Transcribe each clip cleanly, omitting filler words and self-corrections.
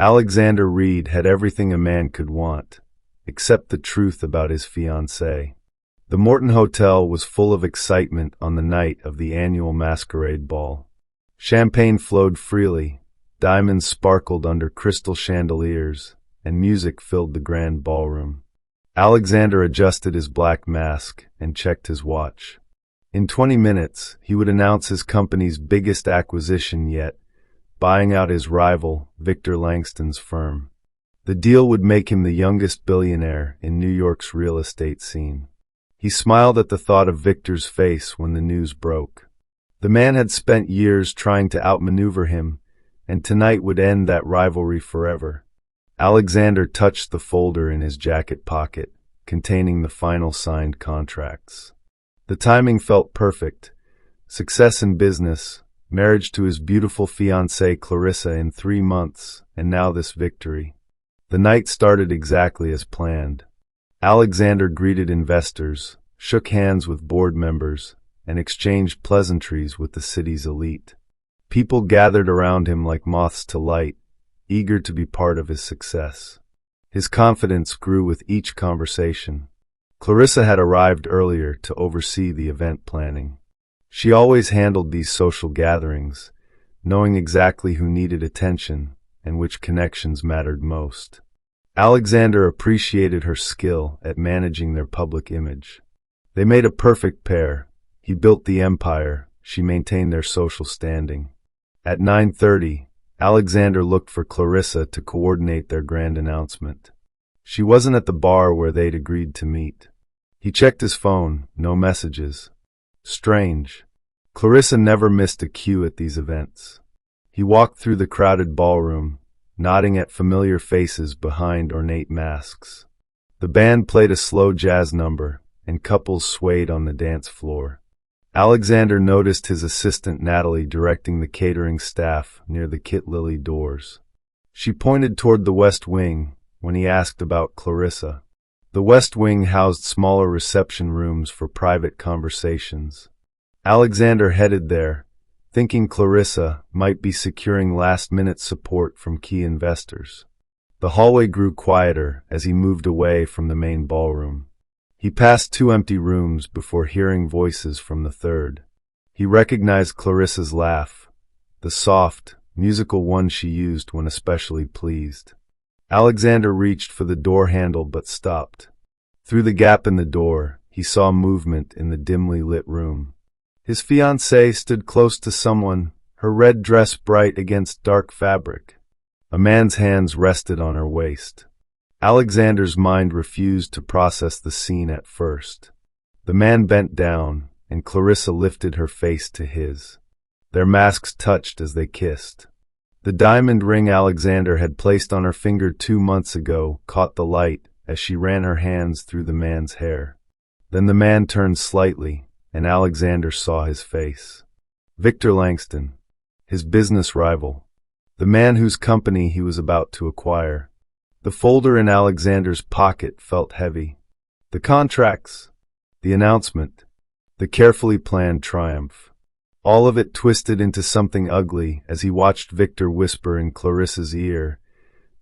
Alexander Reed had everything a man could want, except the truth about his fiancée. The Morton Hotel was full of excitement on the night of the annual masquerade ball. Champagne flowed freely, diamonds sparkled under crystal chandeliers, and music filled the grand ballroom. Alexander adjusted his black mask and checked his watch. In 20 minutes, he would announce his company's biggest acquisition yet, buying out his rival, Victor Langston's firm. The deal would make him the youngest billionaire in New York's real estate scene. He smiled at the thought of Victor's face when the news broke. The man had spent years trying to outmaneuver him, and tonight would end that rivalry forever. Alexander touched the folder in his jacket pocket, containing the final signed contracts. The timing felt perfect. Success in business, marriage to his beautiful fiancée Clarissa in 3 months, and now this victory. The night started exactly as planned. Alexander greeted investors, shook hands with board members, and exchanged pleasantries with the city's elite. People gathered around him like moths to light, eager to be part of his success. His confidence grew with each conversation. Clarissa had arrived earlier to oversee the event planning. She always handled these social gatherings, knowing exactly who needed attention and which connections mattered most. Alexander appreciated her skill at managing their public image. They made a perfect pair. He built the empire, she maintained their social standing. At 9:30, Alexander looked for Clarissa to coordinate their grand announcement. She wasn't at the bar where they'd agreed to meet. He checked his phone, no messages. Strange. Clarissa never missed a cue at these events. He walked through the crowded ballroom, nodding at familiar faces behind ornate masks. The band played a slow jazz number, and couples swayed on the dance floor. Alexander noticed his assistant Natalie directing the catering staff near the Kit Lily doors. She pointed toward the West Wing when he asked about Clarissa. The West Wing housed smaller reception rooms for private conversations. Alexander headed there, thinking Clarissa might be securing last-minute support from key investors. The hallway grew quieter as he moved away from the main ballroom. He passed 2 empty rooms before hearing voices from the third. He recognized Clarissa's laugh, the soft, musical one she used when especially pleased. Alexander reached for the door handle but stopped. Through the gap in the door, he saw movement in the dimly lit room. His fiancée stood close to someone, her red dress bright against dark fabric. A man's hands rested on her waist. Alexander's mind refused to process the scene at first. The man bent down, and Clarissa lifted her face to his. Their masks touched as they kissed. The diamond ring Alexander had placed on her finger 2 months ago caught the light as she ran her hands through the man's hair. Then the man turned slightly, and Alexander saw his face. Victor Langston, his business rival, the man whose company he was about to acquire. The folder in Alexander's pocket felt heavy. The contracts, the announcement, the carefully planned triumph. All of it twisted into something ugly as he watched Victor whisper in Clarissa's ear,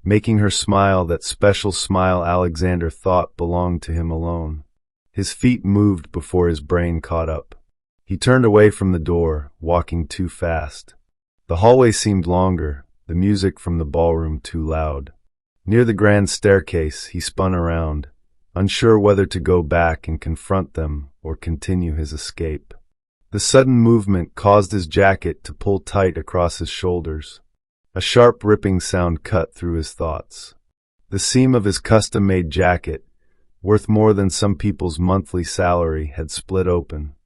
making her smile that special smile Alexander thought belonged to him alone. His feet moved before his brain caught up. He turned away from the door, walking too fast. The hallway seemed longer, the music from the ballroom too loud. Near the grand staircase, he spun around, unsure whether to go back and confront them or continue his escape. The sudden movement caused his jacket to pull tight across his shoulders. A sharp ripping sound cut through his thoughts. The seam of his custom-made jacket, worth more than some people's monthly salary, had split open.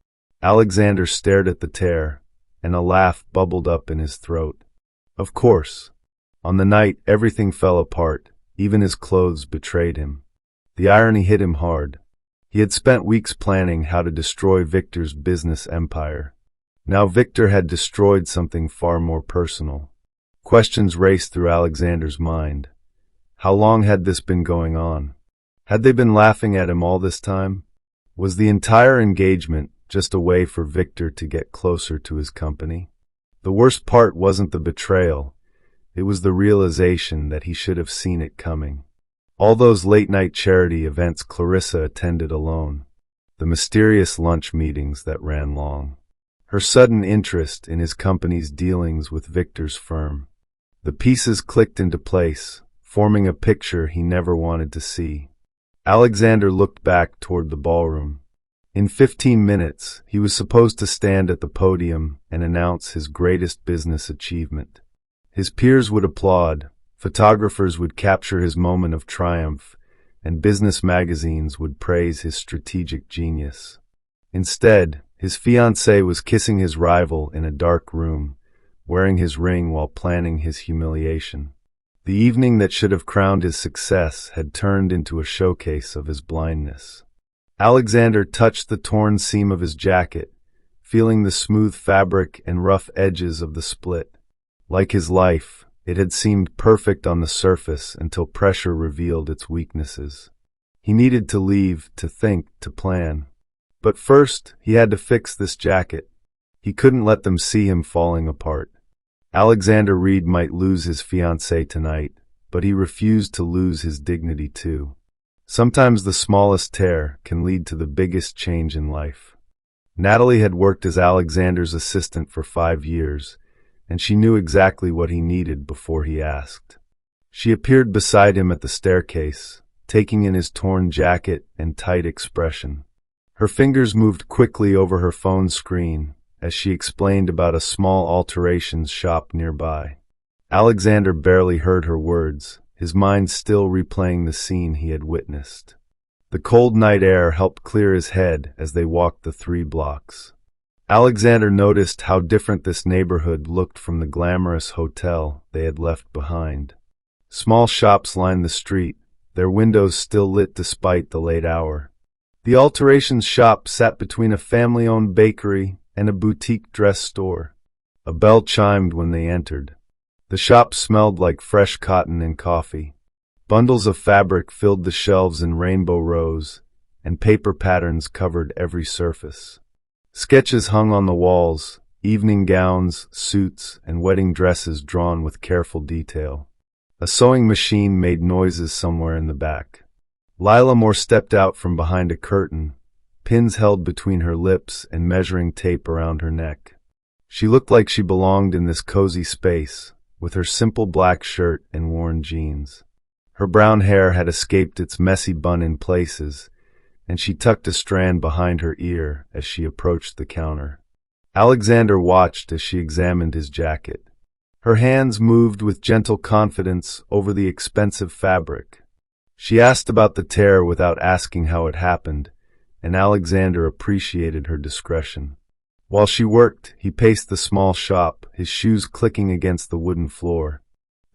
Alexander stared at the tear, and a laugh bubbled up in his throat. Of course. On the night, everything fell apart, even his clothes betrayed him. The irony hit him hard. He had spent weeks planning how to destroy Victor's business empire. Now Victor had destroyed something far more personal. Questions raced through Alexander's mind. How long had this been going on? Had they been laughing at him all this time? Was the entire engagement just a way for Victor to get closer to his company? The worst part wasn't the betrayal. It was the realization that he should have seen it coming. All those late-night charity events Clarissa attended alone. The mysterious lunch meetings that ran long. Her sudden interest in his company's dealings with Victor's firm. The pieces clicked into place, forming a picture he never wanted to see. Alexander looked back toward the ballroom. In 15 minutes, he was supposed to stand at the podium and announce his greatest business achievement. His peers would applaud, photographers would capture his moment of triumph, and business magazines would praise his strategic genius. Instead, his fiancée was kissing his rival in a dark room, wearing his ring while planning his humiliation. The evening that should have crowned his success had turned into a showcase of his blindness. Alexander touched the torn seam of his jacket, feeling the smooth fabric and rough edges of the split. Like his life, it had seemed perfect on the surface until pressure revealed its weaknesses. He needed to leave, to think, to plan. But first, he had to fix this jacket. He couldn't let them see him falling apart. Alexander Reed might lose his fiancée tonight, but he refused to lose his dignity too. Sometimes the smallest tear can lead to the biggest change in life. Natalie had worked as Alexander's assistant for 5 years, and she knew exactly what he needed before he asked. She appeared beside him at the staircase, taking in his torn jacket and tight expression. Her fingers moved quickly over her phone screen as she explained about a small alterations shop nearby. Alexander barely heard her words, his mind still replaying the scene he had witnessed. The cold night air helped clear his head as they walked the 3 blocks. Alexander noticed how different this neighborhood looked from the glamorous hotel they had left behind. Small shops lined the street, their windows still lit despite the late hour. The alterations shop sat between a family-owned bakery and a boutique dress store. A bell chimed when they entered. The shop smelled like fresh cotton and coffee. Bundles of fabric filled the shelves in rainbow rows, and paper patterns covered every surface. Sketches hung on the walls, evening gowns, suits, and wedding dresses drawn with careful detail. A sewing machine made noises somewhere in the back. Lila Moore stepped out from behind a curtain, pins held between her lips and measuring tape around her neck. She looked like she belonged in this cozy space, with her simple black shirt and worn jeans. Her brown hair had escaped its messy bun in places, and she tucked a strand behind her ear as she approached the counter. Alexander watched as she examined his jacket. Her hands moved with gentle confidence over the expensive fabric. She asked about the tear without asking how it happened, and Alexander appreciated her discretion. While she worked, he paced the small shop, his shoes clicking against the wooden floor.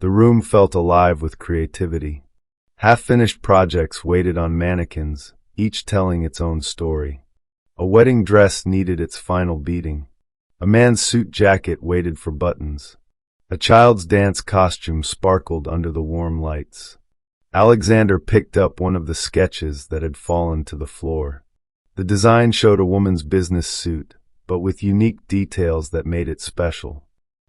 The room felt alive with creativity. Half-finished projects waited on mannequins, each telling its own story. A wedding dress needed its final beating. A man's suit jacket waited for buttons. A child's dance costume sparkled under the warm lights. Alexander picked up one of the sketches that had fallen to the floor. The design showed a woman's business suit, but with unique details that made it special.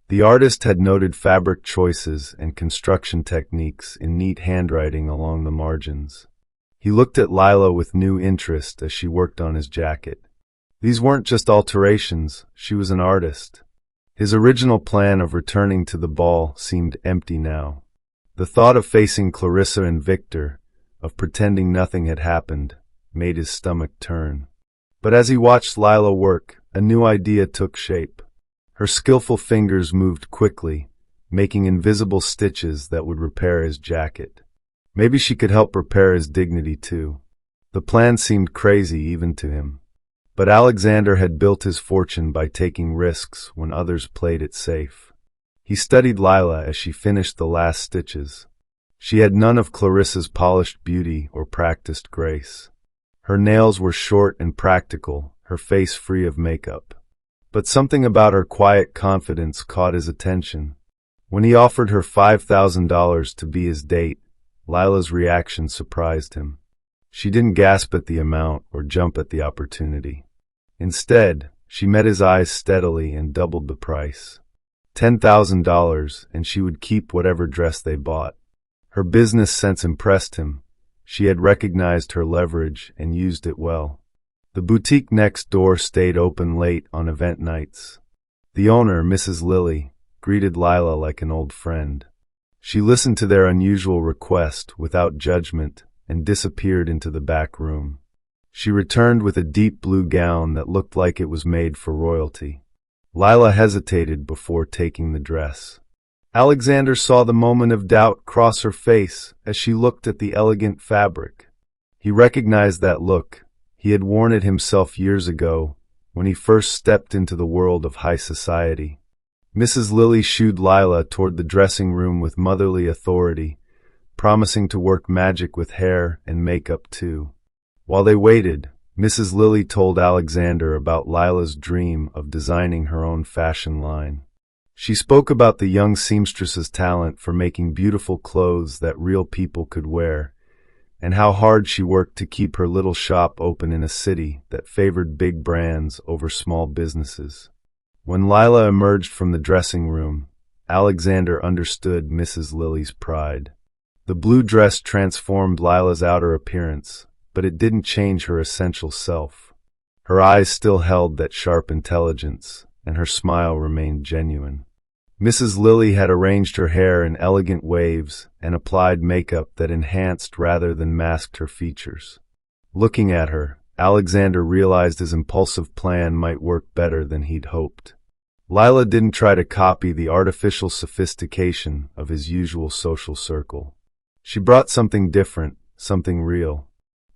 The artist had noted fabric choices and construction techniques in neat handwriting along the margins. He looked at Lila with new interest as she worked on his jacket. These weren't just alterations, she was an artist. His original plan of returning to the ball seemed empty now. The thought of facing Clarissa and Victor, of pretending nothing had happened, made his stomach turn. But as he watched Lila work, a new idea took shape. Her skillful fingers moved quickly, making invisible stitches that would repair his jacket. Maybe she could help repair his dignity too. The plan seemed crazy even to him. But Alexander had built his fortune by taking risks when others played it safe. He studied Lila as she finished the last stitches. She had none of Clarissa's polished beauty or practiced grace. Her nails were short and practical, her face free of makeup. But something about her quiet confidence caught his attention. When he offered her $5,000 to be his date, Lila's reaction surprised him. She didn't gasp at the amount or jump at the opportunity. Instead, she met his eyes steadily and doubled the price. $10,000, and she would keep whatever dress they bought. Her business sense impressed him. She had recognized her leverage and used it well. The boutique next door stayed open late on event nights. The owner, Mrs. Lilly, greeted Lila like an old friend. She listened to their unusual request without judgment and disappeared into the back room. She returned with a deep blue gown that looked like it was made for royalty. Lila hesitated before taking the dress. Alexander saw the moment of doubt cross her face as she looked at the elegant fabric. He recognized that look. He had worn it himself years ago when he first stepped into the world of high society. Mrs. Lilly shooed Lila toward the dressing room with motherly authority, promising to work magic with hair and makeup too. While they waited, Mrs. Lilly told Alexander about Lila's dream of designing her own fashion line. She spoke about the young seamstress's talent for making beautiful clothes that real people could wear, and how hard she worked to keep her little shop open in a city that favored big brands over small businesses. When Lila emerged from the dressing room, Alexander understood Mrs. Lilly's pride. The blue dress transformed Lila's outer appearance, but it didn't change her essential self. Her eyes still held that sharp intelligence, and her smile remained genuine. Mrs. Lilly had arranged her hair in elegant waves and applied makeup that enhanced rather than masked her features. Looking at her, Alexander realized his impulsive plan might work better than he'd hoped. Lila didn't try to copy the artificial sophistication of his usual social circle. She brought something different, something real.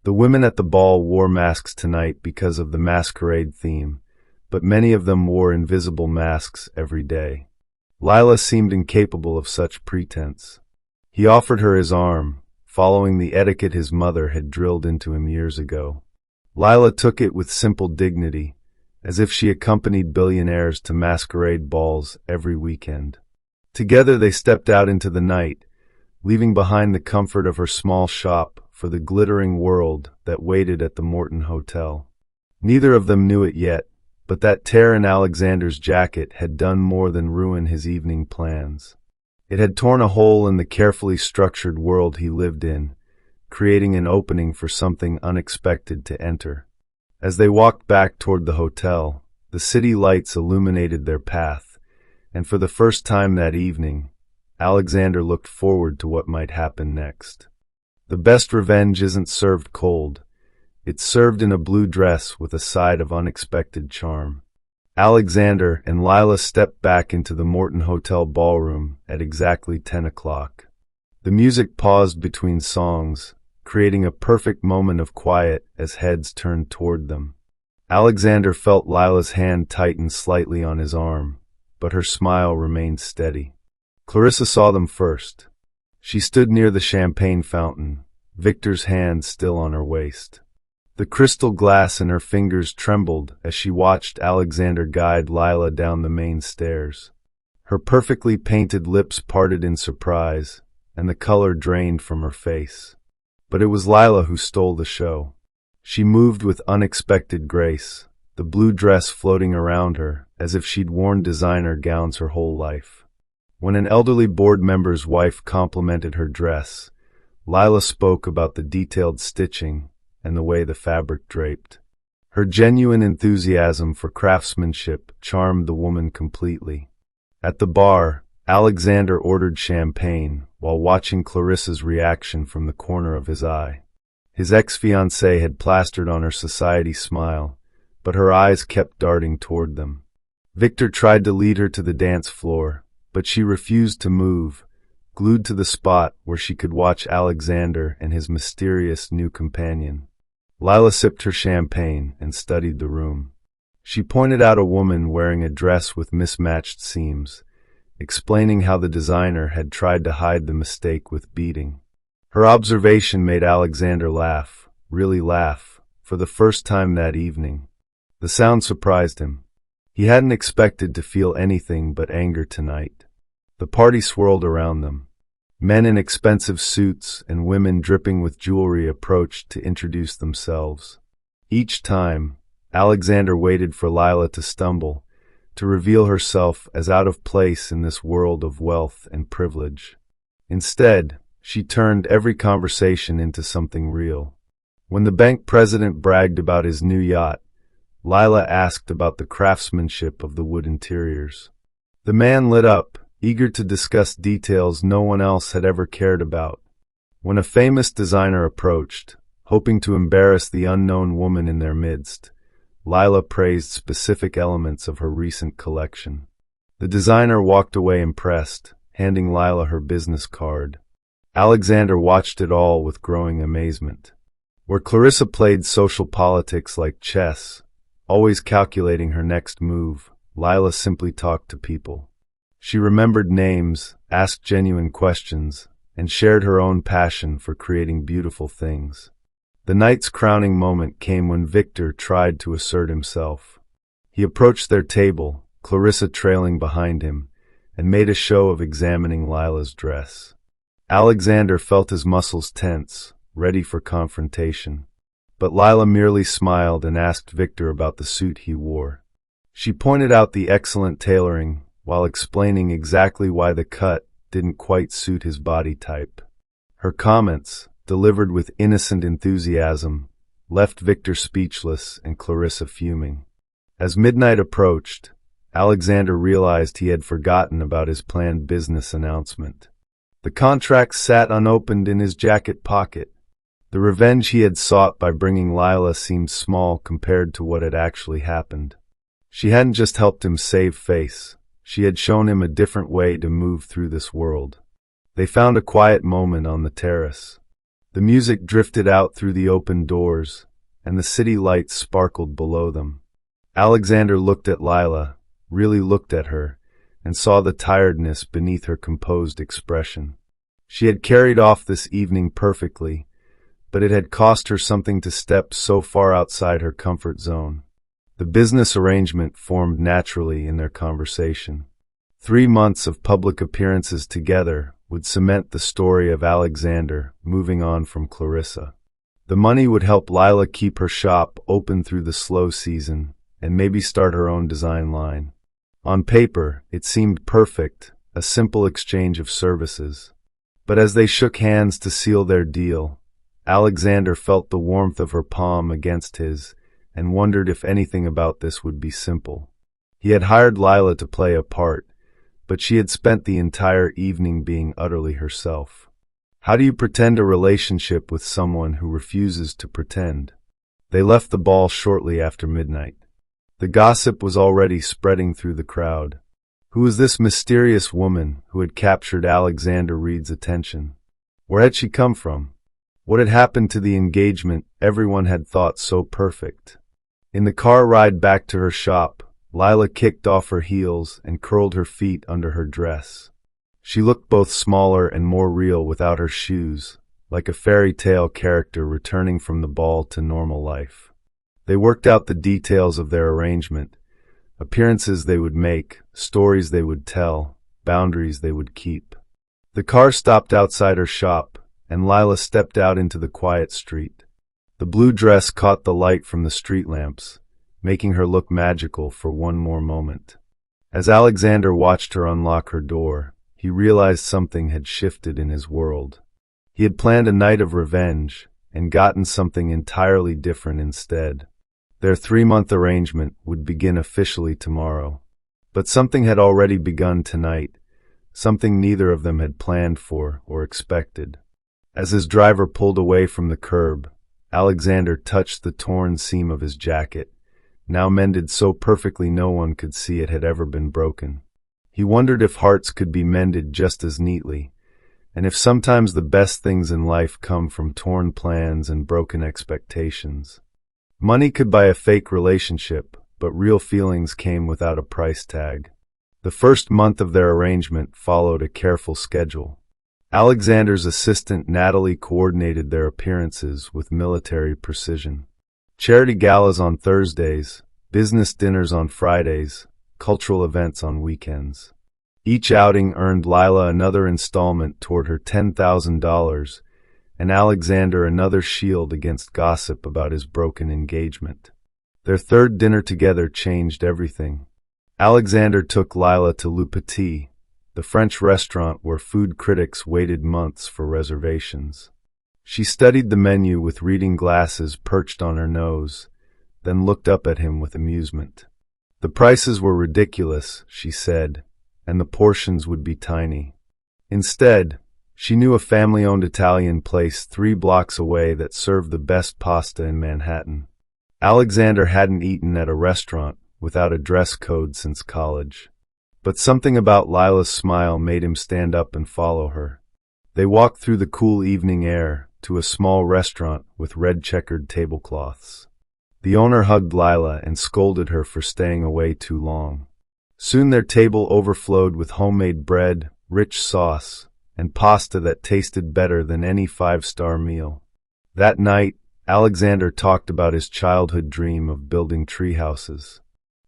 The women at the ball wore masks tonight because of the masquerade theme, but many of them wore invisible masks every day. Lila seemed incapable of such pretense. He offered her his arm, following the etiquette his mother had drilled into him years ago. Lila took it with simple dignity, as if she accompanied billionaires to masquerade balls every weekend. Together they stepped out into the night, leaving behind the comfort of her small shop for the glittering world that waited at the Morton Hotel. Neither of them knew it yet, but that tear in Alexander's jacket had done more than ruin his evening plans. It had torn a hole in the carefully structured world he lived in, creating an opening for something unexpected to enter. As they walked back toward the hotel, the city lights illuminated their path, and for the first time that evening, Alexander looked forward to what might happen next. The best revenge isn't served cold. It's served in a blue dress with a side of unexpected charm. Alexander and Lila stepped back into the Morton Hotel ballroom at exactly 10 o'clock. The music paused between songs, creating a perfect moment of quiet as heads turned toward them. Alexander felt Lila's hand tighten slightly on his arm, but her smile remained steady. Clarissa saw them first. She stood near the champagne fountain, Victor's hand still on her waist. The crystal glass in her fingers trembled as she watched Alexander guide Lila down the main stairs. Her perfectly painted lips parted in surprise, and the color drained from her face. But it was Lila who stole the show. She moved with unexpected grace, the blue dress floating around her as if she'd worn designer gowns her whole life. When an elderly board member's wife complimented her dress, Lila spoke about the detailed stitching and the way the fabric draped. Her genuine enthusiasm for craftsmanship charmed the woman completely. At the bar, Alexander ordered champagne while watching Clarissa's reaction from the corner of his eye. His ex-fiancée had plastered on her society smile, but her eyes kept darting toward them. Victor tried to lead her to the dance floor, but she refused to move, glued to the spot where she could watch Alexander and his mysterious new companion. Lila sipped her champagne and studied the room. She pointed out a woman wearing a dress with mismatched seams, explaining how the designer had tried to hide the mistake with beading. Her observation made Alexander laugh, really laugh, for the first time that evening. The sound surprised him. He hadn't expected to feel anything but anger tonight. The party swirled around them. Men in expensive suits and women dripping with jewelry approached to introduce themselves. Each time, Alexander waited for Lila to stumble, to reveal herself as out of place in this world of wealth and privilege. Instead, she turned every conversation into something real. When the bank president bragged about his new yacht, Lila asked about the craftsmanship of the wood interiors. The man lit up, eager to discuss details no one else had ever cared about. When a famous designer approached, hoping to embarrass the unknown woman in their midst, Lila praised specific elements of her recent collection. The designer walked away impressed, handing Lila her business card. Alexander watched it all with growing amazement. Where Clarissa played social politics like chess, always calculating her next move, Lila simply talked to people. She remembered names, asked genuine questions, and shared her own passion for creating beautiful things. The night's crowning moment came when Victor tried to assert himself. He approached their table, Clarissa trailing behind him, and made a show of examining Lila's dress. Alexander felt his muscles tense, ready for confrontation. But Lila merely smiled and asked Victor about the suit he wore. She pointed out the excellent tailoring, while explaining exactly why the cut didn't quite suit his body type. Her comments, delivered with innocent enthusiasm, left Victor speechless and Clarissa fuming. As midnight approached, Alexander realized he had forgotten about his planned business announcement. The contract sat unopened in his jacket pocket. The revenge he had sought by bringing Lila seemed small compared to what had actually happened. She hadn't just helped him save face, she had shown him a different way to move through this world. They found a quiet moment on the terrace. The music drifted out through the open doors, and the city lights sparkled below them. Alexander looked at Lila, really looked at her, and saw the tiredness beneath her composed expression. She had carried off this evening perfectly, but it had cost her something to step so far outside her comfort zone. The business arrangement formed naturally in their conversation. 3 months of public appearances together would cement the story of Alexander moving on from Clarissa. The money would help Lila keep her shop open through the slow season and maybe start her own design line. On paper, it seemed perfect, a simple exchange of services. But as they shook hands to seal their deal, Alexander felt the warmth of her palm against his and wondered if anything about this would be simple. He had hired Lila to play a part, but she had spent the entire evening being utterly herself. How do you pretend a relationship with someone who refuses to pretend? They left the ball shortly after midnight. The gossip was already spreading through the crowd. Who was this mysterious woman who had captured Alexander Reed's attention? Where had she come from? What had happened to the engagement everyone had thought so perfect? In the car ride back to her shop, Lila kicked off her heels and curled her feet under her dress. She looked both smaller and more real without her shoes, like a fairy tale character returning from the ball to normal life. They worked out the details of their arrangement, appearances they would make, stories they would tell, boundaries they would keep. The car stopped outside her shop, and Lila stepped out into the quiet street. The blue dress caught the light from the street lamps, making her look magical for one more moment. As Alexander watched her unlock her door, he realized something had shifted in his world. He had planned a night of revenge and gotten something entirely different instead. Their 3-month arrangement would begin officially tomorrow. But something had already begun tonight, something neither of them had planned for or expected. As his driver pulled away from the curb, Alexander touched the torn seam of his jacket, now mended so perfectly no one could see it had ever been broken. He wondered if hearts could be mended just as neatly, and if sometimes the best things in life come from torn plans and broken expectations. Money could buy a fake relationship, but real feelings came without a price tag. The first month of their arrangement followed a careful schedule. Alexander's assistant Natalie coordinated their appearances with military precision. Charity galas on Thursdays, business dinners on Fridays, cultural events on weekends. Each outing earned Lila another installment toward her $10,000, and Alexander another shield against gossip about his broken engagement. Their third dinner together changed everything. Alexander took Lila to Le Petit, the French restaurant where food critics waited months for reservations. She studied the menu with reading glasses perched on her nose, then looked up at him with amusement. The prices were ridiculous, she said, and the portions would be tiny. Instead, she knew a family-owned Italian place 3 blocks away that served the best pasta in Manhattan. Alexander hadn't eaten at a restaurant without a dress code since college. But something about Lila's smile made him stand up and follow her. They walked through the cool evening air to a small restaurant with red checkered tablecloths. The owner hugged Lila and scolded her for staying away too long. Soon their table overflowed with homemade bread, rich sauce, and pasta that tasted better than any 5-star meal. That night, Alexander talked about his childhood dream of building tree houses.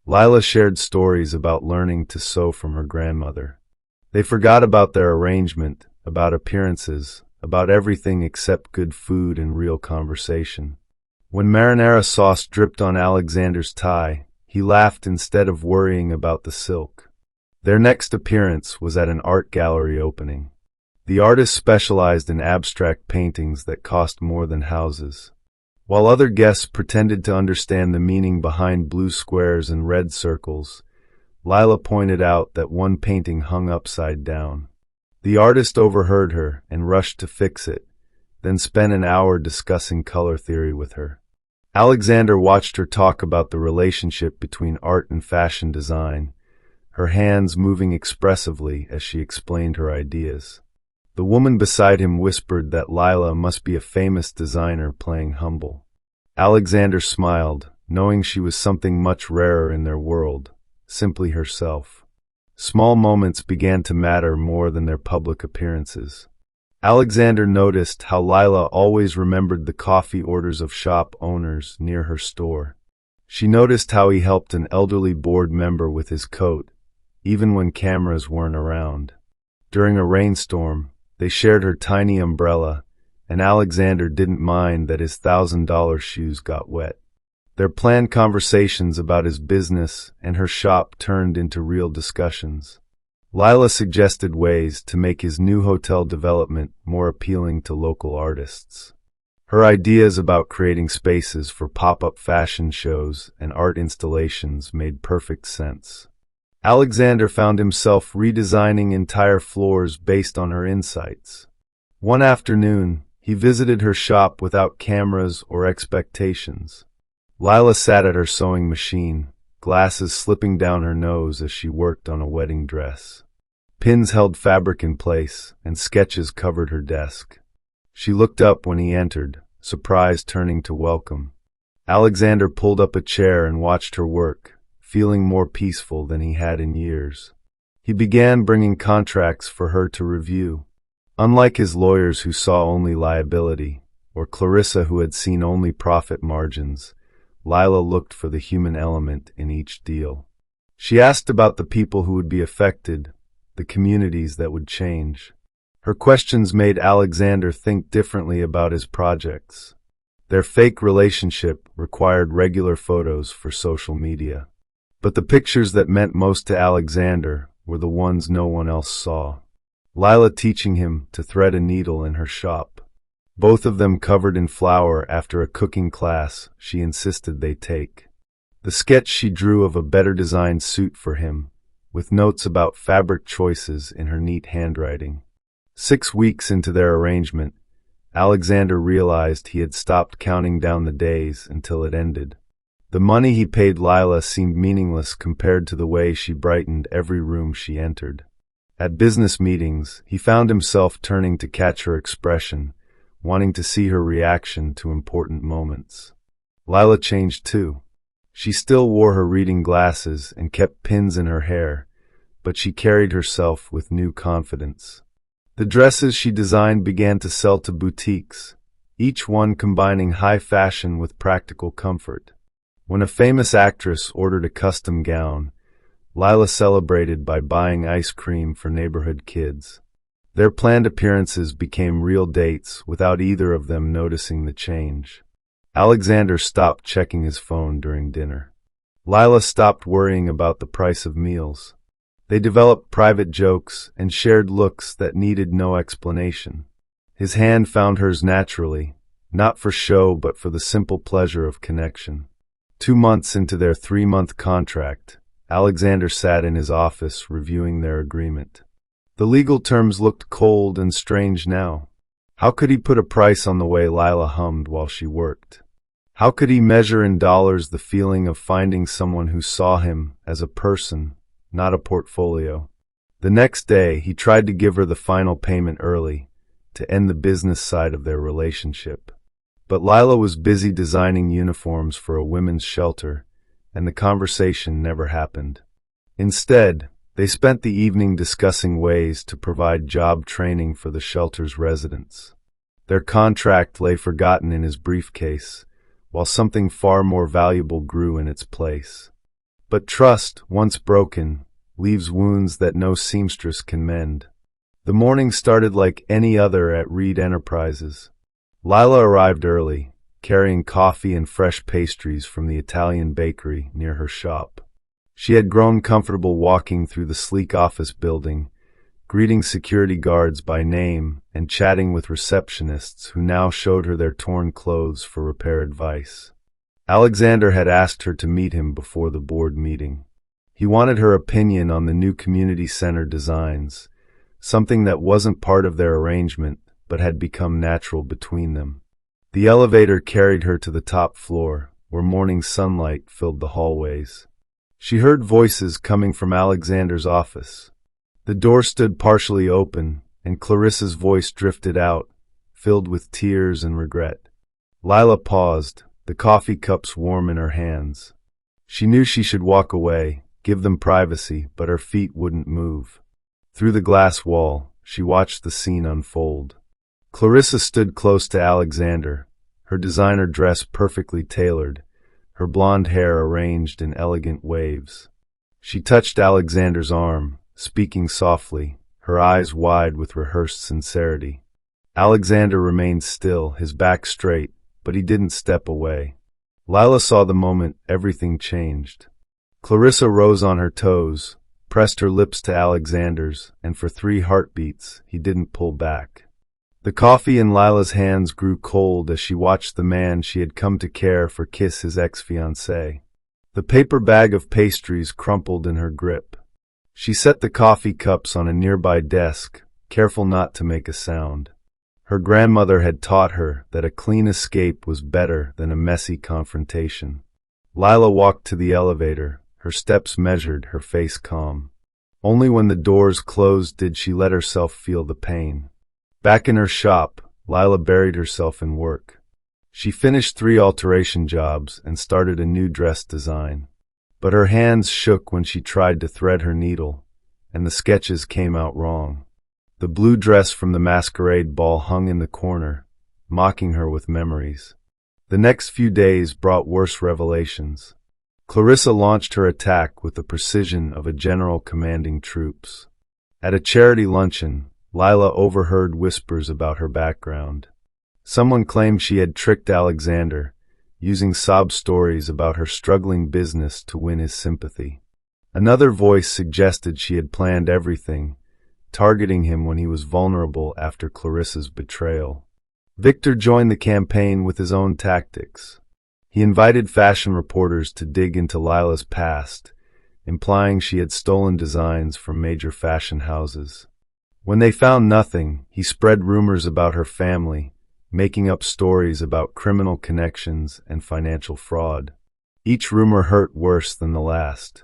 Lila shared stories about learning to sew from her grandmother. They forgot about their arrangement, about appearances, about everything except good food and real conversation. When marinara sauce dripped on Alexander's tie, he laughed instead of worrying about the silk. Their next appearance was at an art gallery opening. The artist specialized in abstract paintings that cost more than houses. While other guests pretended to understand the meaning behind blue squares and red circles, Lila pointed out that one painting hung upside down. The artist overheard her and rushed to fix it, then spent an hour discussing color theory with her. Alexander watched her talk about the relationship between art and fashion design, her hands moving expressively as she explained her ideas. The woman beside him whispered that Lila must be a famous designer playing humble. Alexander smiled, knowing she was something much rarer in their world, simply herself. Small moments began to matter more than their public appearances. Alexander noticed how Lila always remembered the coffee orders of shop owners near her store. She noticed how he helped an elderly board member with his coat, even when cameras weren't around. During a rainstorm, they shared her tiny umbrella, and Alexander didn't mind that his $1,000 shoes got wet. Their planned conversations about his business and her shop turned into real discussions. Lila suggested ways to make his new hotel development more appealing to local artists. Her ideas about creating spaces for pop-up fashion shows and art installations made perfect sense. Alexander found himself redesigning entire floors based on her insights. One afternoon, he visited her shop without cameras or expectations. Lila sat at her sewing machine, glasses slipping down her nose as she worked on a wedding dress. Pins held fabric in place, and sketches covered her desk. She looked up when he entered, surprise turning to welcome. Alexander pulled up a chair and watched her work, feeling more peaceful than he had in years. He began bringing contracts for her to review. Unlike his lawyers who saw only liability, or Clarissa who had seen only profit margins, Lila looked for the human element in each deal. She asked about the people who would be affected, the communities that would change. Her questions made Alexander think differently about his projects. Their fake relationship required regular photos for social media. But the pictures that meant most to Alexander were the ones no one else saw. Lila teaching him to thread a needle in her shop. Both of them covered in flour after a cooking class she insisted they take. The sketch she drew of a better designed suit for him, with notes about fabric choices in her neat handwriting. 6 weeks into their arrangement, Alexander realized he had stopped counting down the days until it ended. The money he paid Lila seemed meaningless compared to the way she brightened every room she entered. At business meetings, he found himself turning to catch her expression, wanting to see her reaction to important moments. Lila changed too. She still wore her reading glasses and kept pins in her hair, but she carried herself with new confidence. The dresses she designed began to sell to boutiques, each one combining high fashion with practical comfort. When a famous actress ordered a custom gown, Lila celebrated by buying ice cream for neighborhood kids. Their planned appearances became real dates without either of them noticing the change. Alexander stopped checking his phone during dinner. Lila stopped worrying about the price of meals. They developed private jokes and shared looks that needed no explanation. His hand found hers naturally, not for show but for the simple pleasure of connection. 2 months into their 3-month contract, Alexander sat in his office reviewing their agreement. The legal terms looked cold and strange now. How could he put a price on the way Lila hummed while she worked? How could he measure in dollars the feeling of finding someone who saw him as a person, not a portfolio? The next day, he tried to give her the final payment early, to end the business side of their relationship. But Lila was busy designing uniforms for a women's shelter, and the conversation never happened. Instead, they spent the evening discussing ways to provide job training for the shelter's residents. Their contract lay forgotten in his briefcase, while something far more valuable grew in its place. But trust, once broken, leaves wounds that no seamstress can mend. The morning started like any other at Reed Enterprises. Lila arrived early, carrying coffee and fresh pastries from the Italian bakery near her shop. She had grown comfortable walking through the sleek office building, greeting security guards by name and chatting with receptionists who now showed her their torn clothes for repair advice. Alexander had asked her to meet him before the board meeting. He wanted her opinion on the new community center designs, something that wasn't part of their arrangement but had become natural between them. The elevator carried her to the top floor, where morning sunlight filled the hallways. She heard voices coming from Alexander's office. The door stood partially open, and Clarissa's voice drifted out, filled with tears and regret. Lila paused, the coffee cups warm in her hands. She knew she should walk away, give them privacy, but her feet wouldn't move. Through the glass wall, she watched the scene unfold. Clarissa stood close to Alexander, her designer dress perfectly tailored, her blonde hair arranged in elegant waves. She touched Alexander's arm, speaking softly, her eyes wide with rehearsed sincerity. Alexander remained still, his back straight, but he didn't step away. Lila saw the moment everything changed. Clarissa rose on her toes, pressed her lips to Alexander's, and for 3 heartbeats, he didn't pull back. The coffee in Lila's hands grew cold as she watched the man she had come to care for kiss his ex-fiancé. The paper bag of pastries crumpled in her grip. She set the coffee cups on a nearby desk, careful not to make a sound. Her grandmother had taught her that a clean escape was better than a messy confrontation. Lila walked to the elevator, her steps measured, her face calm. Only when the doors closed did she let herself feel the pain. Back in her shop, Lila buried herself in work. She finished 3 alteration jobs and started a new dress design. But her hands shook when she tried to thread her needle, and the sketches came out wrong. The blue dress from the masquerade ball hung in the corner, mocking her with memories. The next few days brought worse revelations. Clarissa launched her attack with the precision of a general commanding troops. At a charity luncheon, Lila overheard whispers about her background. Someone claimed she had tricked Alexander, using sob stories about her struggling business to win his sympathy. Another voice suggested she had planned everything, targeting him when he was vulnerable after Clarissa's betrayal. Victor joined the campaign with his own tactics. He invited fashion reporters to dig into Lila's past, implying she had stolen designs from major fashion houses. When they found nothing, he spread rumors about her family, making up stories about criminal connections and financial fraud. Each rumor hurt worse than the last.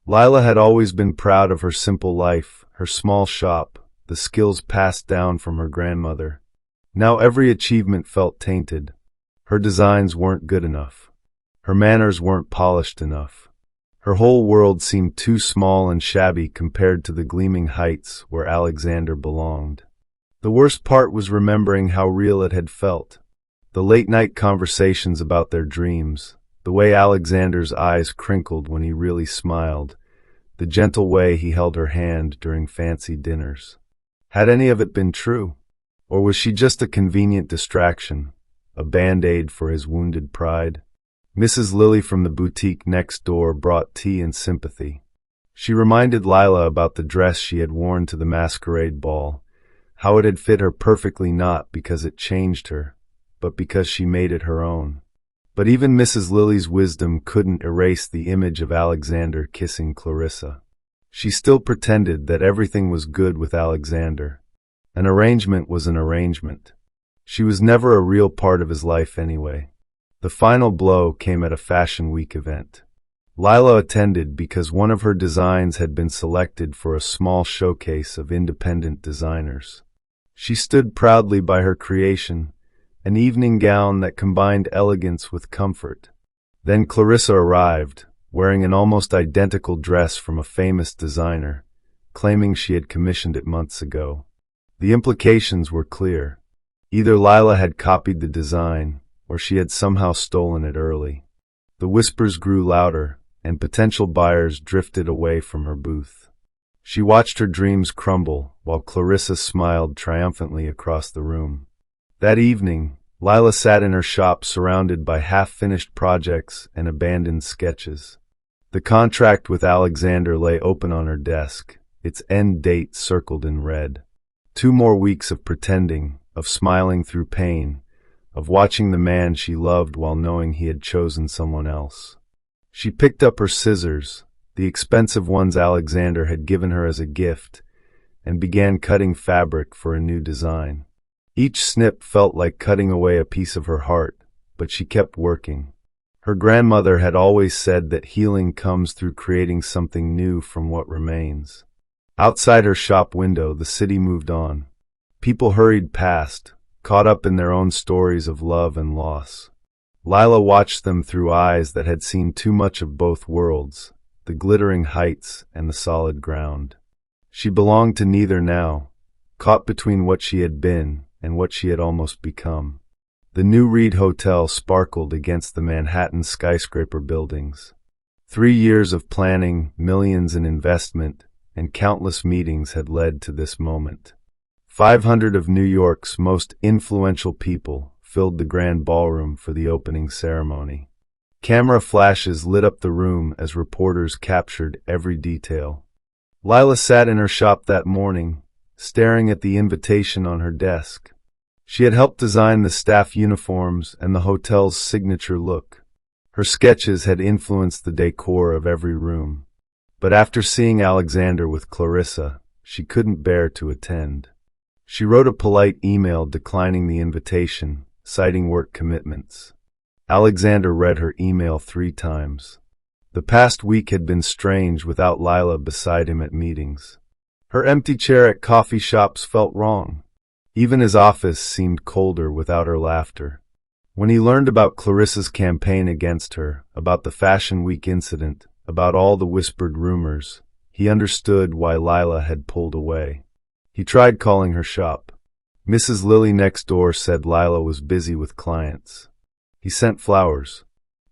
Lila had always been proud of her simple life, her small shop, the skills passed down from her grandmother. Now every achievement felt tainted. Her designs weren't good enough. Her manners weren't polished enough. Her whole world seemed too small and shabby compared to the gleaming heights where Alexander belonged. The worst part was remembering how real it had felt. The late-night conversations about their dreams, the way Alexander's eyes crinkled when he really smiled, the gentle way he held her hand during fancy dinners. Had any of it been true? Or was she just a convenient distraction, a band-aid for his wounded pride? Mrs. Lily from the boutique next door brought tea and sympathy. She reminded Lila about the dress she had worn to the masquerade ball, how it had fit her perfectly not because it changed her, but because she made it her own. But even Mrs. Lily's wisdom couldn't erase the image of Alexander kissing Clarissa. She still pretended that everything was good with Alexander. An arrangement was an arrangement. She was never a real part of his life anyway. The final blow came at a Fashion Week event. Lila attended because one of her designs had been selected for a small showcase of independent designers. She stood proudly by her creation, an evening gown that combined elegance with comfort. Then Clarissa arrived, wearing an almost identical dress from a famous designer, claiming she had commissioned it months ago. The implications were clear. Either Lila had copied the design, or she had somehow stolen it early. The whispers grew louder, and potential buyers drifted away from her booth. She watched her dreams crumble, while Clarissa smiled triumphantly across the room. That evening, Lila sat in her shop surrounded by half-finished projects and abandoned sketches. The contract with Alexander lay open on her desk, its end date circled in red. 2 more weeks of pretending, of smiling through pain, of watching the man she loved while knowing he had chosen someone else. She picked up her scissors, the expensive ones Alexander had given her as a gift, and began cutting fabric for a new design. Each snip felt like cutting away a piece of her heart, but she kept working. Her grandmother had always said that healing comes through creating something new from what remains. Outside her shop window, the city moved on. People hurried past, caught up in their own stories of love and loss. Lila watched them through eyes that had seen too much of both worlds, the glittering heights and the solid ground. She belonged to neither now, caught between what she had been and what she had almost become. The new Reed Hotel sparkled against the Manhattan skyscraper buildings. 3 years of planning, millions in investment, and countless meetings had led to this moment. 500 of New York's most influential people filled the grand ballroom for the opening ceremony. Camera flashes lit up the room as reporters captured every detail. Lila sat in her shop that morning, staring at the invitation on her desk. She had helped design the staff uniforms and the hotel's signature look. Her sketches had influenced the decor of every room. But after seeing Alexander with Clarissa, she couldn't bear to attend. She wrote a polite email declining the invitation, citing work commitments. Alexander read her email 3 times. The past week had been strange without Lila beside him at meetings. Her empty chair at coffee shops felt wrong. Even his office seemed colder without her laughter. When he learned about Clarissa's campaign against her, about the Fashion Week incident, about all the whispered rumors, he understood why Lila had pulled away. He tried calling her shop. Mrs. Lily next door said Lila was busy with clients. He sent flowers.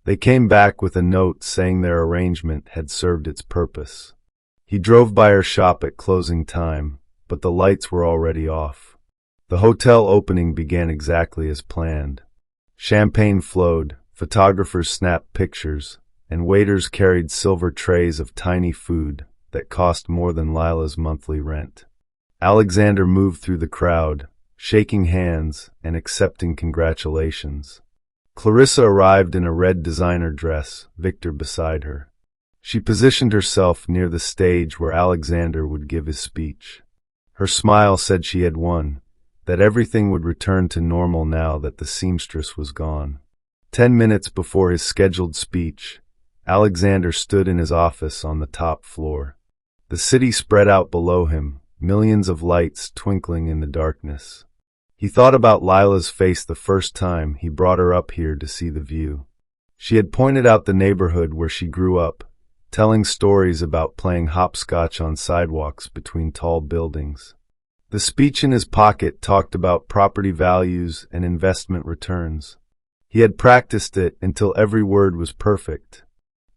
They came back with a note saying their arrangement had served its purpose. He drove by her shop at closing time, but the lights were already off. The hotel opening began exactly as planned. Champagne flowed, photographers snapped pictures, and waiters carried silver trays of tiny food that cost more than Lila's monthly rent. Alexander moved through the crowd, shaking hands and accepting congratulations. Clarissa arrived in a red designer dress, Victor beside her. She positioned herself near the stage where Alexander would give his speech. Her smile said she had won, that everything would return to normal now that the seamstress was gone. 10 minutes before his scheduled speech, Alexander stood in his office on the top floor. The city spread out below him, millions of lights twinkling in the darkness. He thought about Lila's face the first time he brought her up here to see the view. She had pointed out the neighborhood where she grew up, telling stories about playing hopscotch on sidewalks between tall buildings. The speech in his pocket talked about property values and investment returns. He had practiced it until every word was perfect.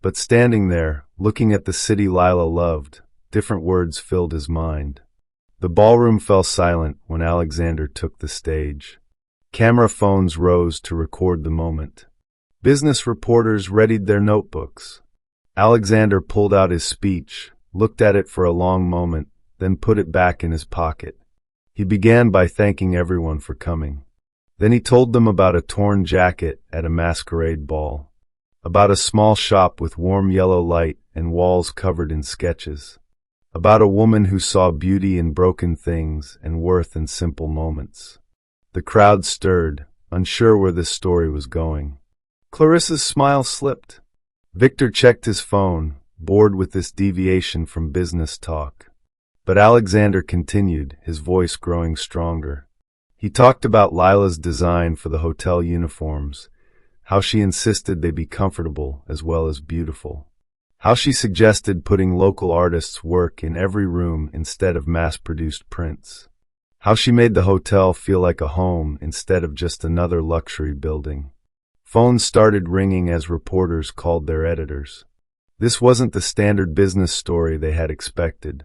But standing there, looking at the city Lila loved, different words filled his mind. The ballroom fell silent when Alexander took the stage. Camera phones rose to record the moment. Business reporters readied their notebooks. Alexander pulled out his speech, looked at it for a long moment, then put it back in his pocket. He began by thanking everyone for coming. Then he told them about a torn jacket at a masquerade ball, about a small shop with warm yellow light and walls covered in sketches, about a woman who saw beauty in broken things and worth in simple moments. The crowd stirred, unsure where this story was going. Clarissa's smile slipped. Victor checked his phone, bored with this deviation from business talk. But Alexander continued, his voice growing stronger. He talked about Lila's design for the hotel uniforms, how she insisted they be comfortable as well as beautiful, how she suggested putting local artists' work in every room instead of mass-produced prints, how she made the hotel feel like a home instead of just another luxury building. Phones started ringing as reporters called their editors. This wasn't the standard business story they had expected.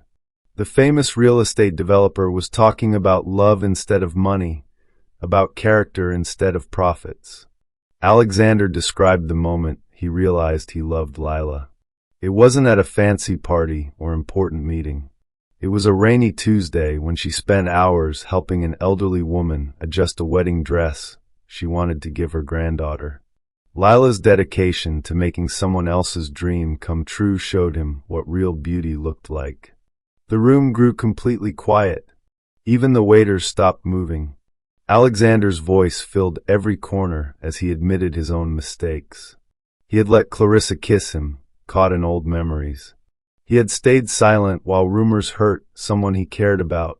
The famous real estate developer was talking about love instead of money, about character instead of profits. Alexander described the moment he realized he loved Lila. It wasn't at a fancy party or important meeting. It was a rainy Tuesday when she spent hours helping an elderly woman adjust a wedding dress she wanted to give her granddaughter. Lila's dedication to making someone else's dream come true showed him what real beauty looked like. The room grew completely quiet. Even the waiters stopped moving. Alexander's voice filled every corner as he admitted his own mistakes. He had let Clarissa kiss him, caught in old memories. He had stayed silent while rumors hurt someone he cared about.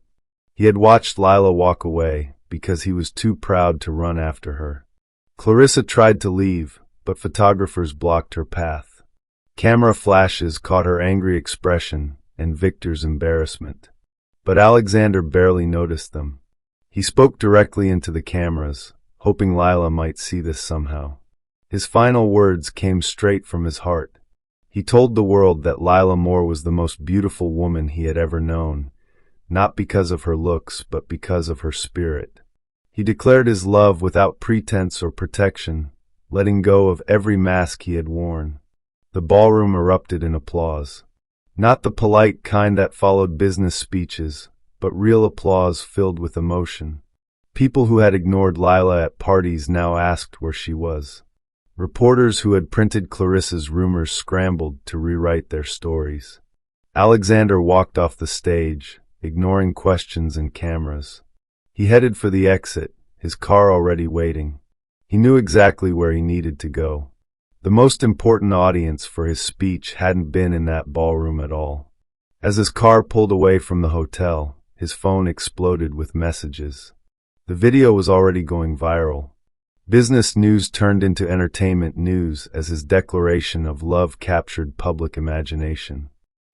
He had watched Lila walk away because he was too proud to run after her. Clarissa tried to leave, but photographers blocked her path. Camera flashes caught her angry expression and Victor's embarrassment. But Alexander barely noticed them. He spoke directly into the cameras, hoping Lila might see this somehow. His final words came straight from his heart. He told the world that Lila Moore was the most beautiful woman he had ever known, not because of her looks, but because of her spirit. He declared his love without pretense or protection, letting go of every mask he had worn. The ballroom erupted in applause. Not the polite kind that followed business speeches, but real applause filled with emotion. People who had ignored Lila at parties now asked where she was. Reporters who had printed Clarissa's rumors scrambled to rewrite their stories. Alexander walked off the stage, ignoring questions and cameras. He headed for the exit, his car already waiting. He knew exactly where he needed to go. The most important audience for his speech hadn't been in that ballroom at all. As his car pulled away from the hotel, his phone exploded with messages. The video was already going viral. Business news turned into entertainment news as his declaration of love captured public imagination.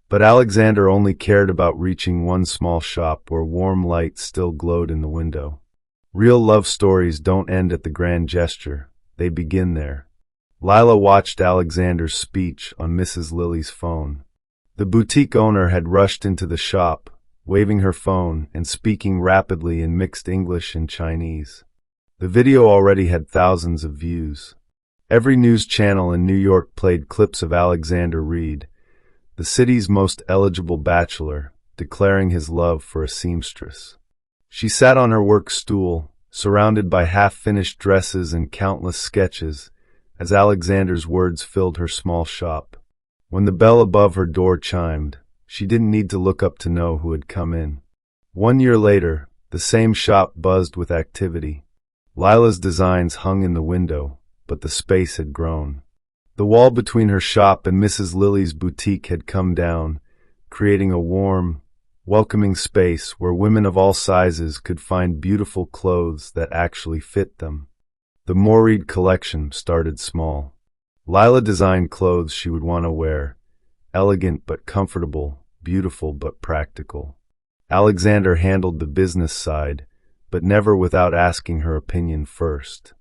But Alexander only cared about reaching one small shop where warm light still glowed in the window. Real love stories don't end at the grand gesture, they begin there. Lila watched Alexander's speech on Mrs. Lily's phone. The boutique owner had rushed into the shop, waving her phone and speaking rapidly in mixed English and Chinese. The video already had thousands of views. Every news channel in New York played clips of Alexander Reed, the city's most eligible bachelor, declaring his love for a seamstress. She sat on her work stool, surrounded by half-finished dresses and countless sketches, as Alexander's words filled her small shop. When the bell above her door chimed, she didn't need to look up to know who had come in. 1 year later, the same shop buzzed with activity. Lila's designs hung in the window, but the space had grown. The wall between her shop and Mrs. Lily's boutique had come down, creating a warm, welcoming space where women of all sizes could find beautiful clothes that actually fit them. The Moreed collection started small. Lila designed clothes she would want to wear, elegant but comfortable, beautiful but practical. Alexander handled the business side, but never without asking her opinion first.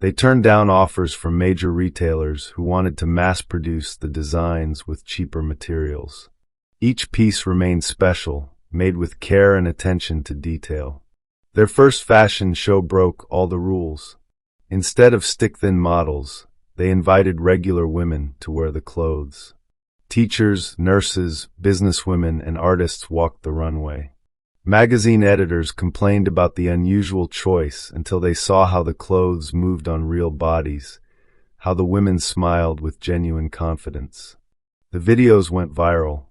They turned down offers from major retailers who wanted to mass-produce the designs with cheaper materials. Each piece remained special, made with care and attention to detail. Their first fashion show broke all the rules. Instead of stick-thin models, they invited regular women to wear the clothes. Teachers, nurses, businesswomen, and artists walked the runway. Magazine editors complained about the unusual choice until they saw how the clothes moved on real bodies, how the women smiled with genuine confidence. The videos went viral.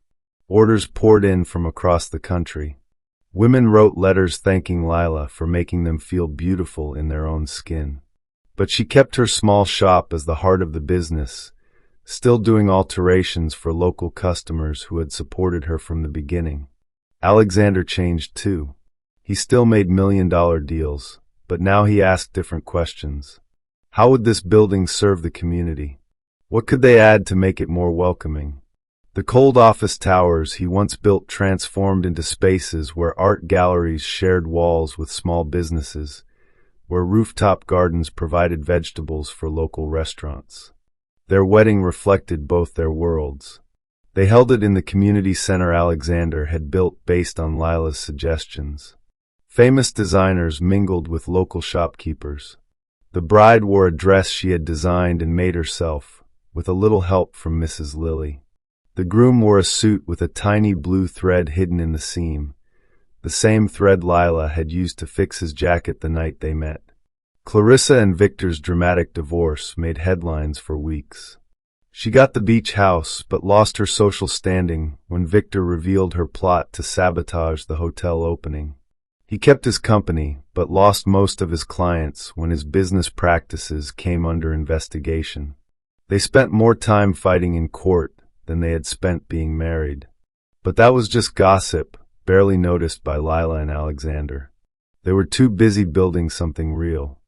Orders poured in from across the country. Women wrote letters thanking Lila for making them feel beautiful in their own skin. But she kept her small shop as the heart of the business, still doing alterations for local customers who had supported her from the beginning. Alexander changed too. He still made million-dollar deals, but now he asked different questions. How would this building serve the community? What could they add to make it more welcoming? The cold office towers he once built transformed into spaces where art galleries shared walls with small businesses, where rooftop gardens provided vegetables for local restaurants. Their wedding reflected both their worlds. They held it in the community center Alexander had built based on Lila's suggestions. Famous designers mingled with local shopkeepers. The bride wore a dress she had designed and made herself, with a little help from Mrs. Lilly. The groom wore a suit with a tiny blue thread hidden in the seam, the same thread Lila had used to fix his jacket the night they met. Clarissa and Victor's dramatic divorce made headlines for weeks. She got the beach house but lost her social standing when Victor revealed her plot to sabotage the hotel opening. He kept his company but lost most of his clients when his business practices came under investigation. They spent more time fighting in court than they had spent being married. But that was just gossip, barely noticed by Lila and Alexander. They were too busy building something real.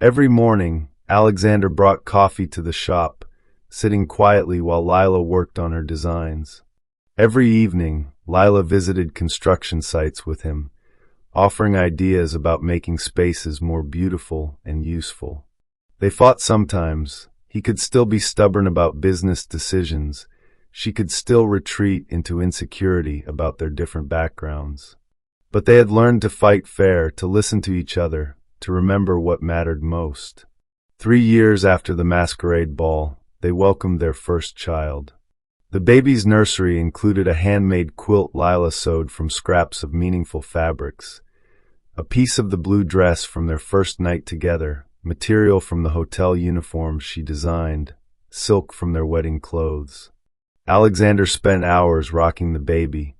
Every morning, Alexander brought coffee to the shop, sitting quietly while Lila worked on her designs. Every evening, Lila visited construction sites with him, offering ideas about making spaces more beautiful and useful. They fought sometimes. He could still be stubborn about business decisions. She could still retreat into insecurity about their different backgrounds. But they had learned to fight fair, to listen to each other, to remember what mattered most. 3 years after the masquerade ball, they welcomed their first child. The baby's nursery included a handmade quilt Lila sewed from scraps of meaningful fabrics, a piece of the blue dress from their first night together, material from the hotel uniforms she designed, silk from their wedding clothes. Alexander spent hours rocking the baby,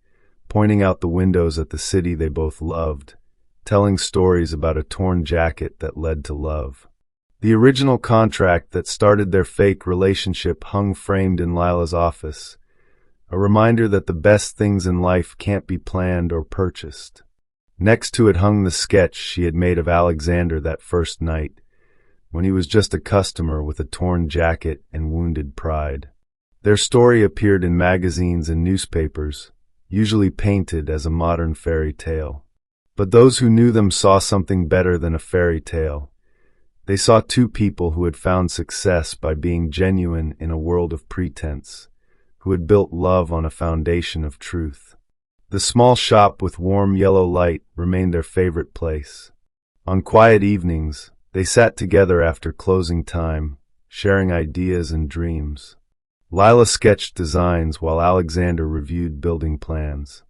pointing out the windows at the city they both loved, telling stories about a torn jacket that led to love. The original contract that started their fake relationship hung framed in Lila's office, a reminder that the best things in life can't be planned or purchased. Next to it hung the sketch she had made of Alexander that first night, when he was just a customer with a torn jacket and wounded pride. Their story appeared in magazines and newspapers, usually painted as a modern fairy tale. But those who knew them saw something better than a fairy tale. They saw two people who had found success by being genuine in a world of pretense, who had built love on a foundation of truth. The small shop with warm yellow light remained their favorite place. On quiet evenings, they sat together after closing time, sharing ideas and dreams. Lila sketched designs while Alexander reviewed building plans.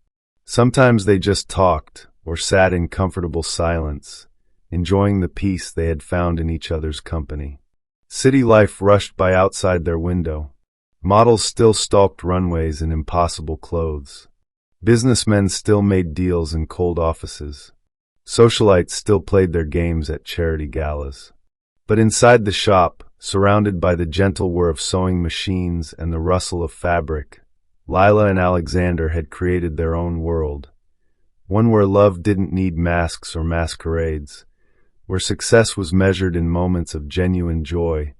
Sometimes they just talked or sat in comfortable silence, enjoying the peace they had found in each other's company. City life rushed by outside their window. Models still stalked runways in impossible clothes. Businessmen still made deals in cold offices. Socialites still played their games at charity galas. But inside the shop, surrounded by the gentle whir of sewing machines and the rustle of fabric, Lila and Alexander had created their own world. One where love didn't need masks or masquerades, where success was measured in moments of genuine joy,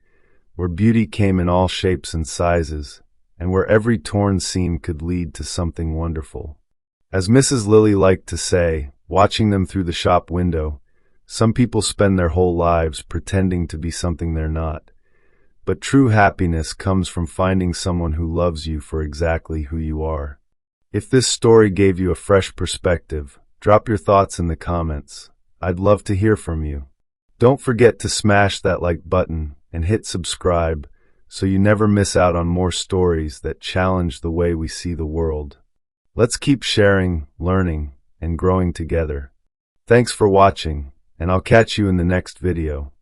where beauty came in all shapes and sizes, and where every torn seam could lead to something wonderful. As Mrs. Lilly liked to say, watching them through the shop window, some people spend their whole lives pretending to be something they're not. But true happiness comes from finding someone who loves you for exactly who you are. If this story gave you a fresh perspective, drop your thoughts in the comments. I'd love to hear from you. Don't forget to smash that like button and hit subscribe so you never miss out on more stories that challenge the way we see the world. Let's keep sharing, learning, and growing together. Thanks for watching, and I'll catch you in the next video.